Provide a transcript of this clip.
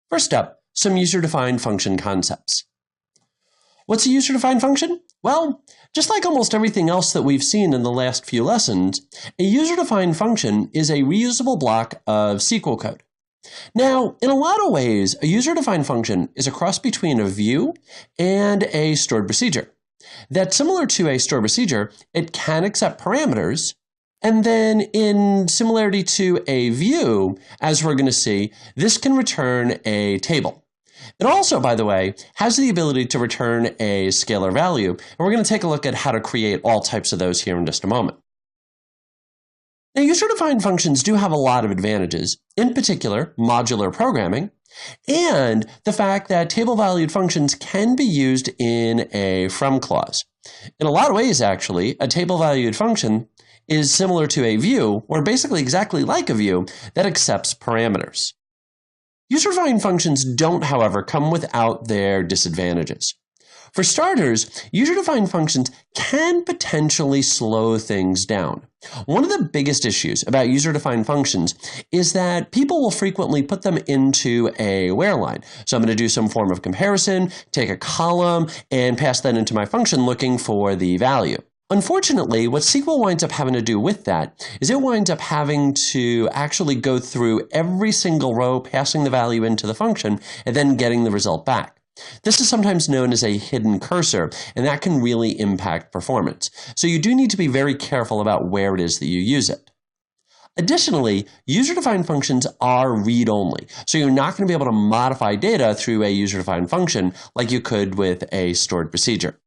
First up, some user-defined function concepts. What's a user-defined function? Well, just like almost everything else that we've seen in the last few lessons, a user-defined function is a reusable block of SQL code. Now, in a lot of ways, a user-defined function is a cross between a view and a stored procedure. That's similar to a stored procedure, it can accept parameters, and then in similarity to a view, as we're going to see, this can return a table. It also, by the way, has the ability to return a scalar value, and we're going to take a look at how to create all types of those here in just a moment. Now, user-defined functions do have a lot of advantages, in particular, modular programming, and the fact that table-valued functions can be used in a from clause. In a lot of ways, actually, a table-valued function is similar to a view, or basically exactly like a view, that accepts parameters. User-defined functions don't, however, come without their disadvantages. For starters, user-defined functions can potentially slow things down. One of the biggest issues about user-defined functions is that people will frequently put them into a where line. So I'm going to do some form of comparison, take a column, and pass that into my function looking for the value. Unfortunately, what SQL winds up having to do with that is it winds up having to actually go through every single row, passing the value into the function, and then getting the result back. This is sometimes known as a hidden cursor, and that can really impact performance. So you do need to be very careful about where it is that you use it. Additionally, user-defined functions are read-only, so you're not going to be able to modify data through a user-defined function like you could with a stored procedure.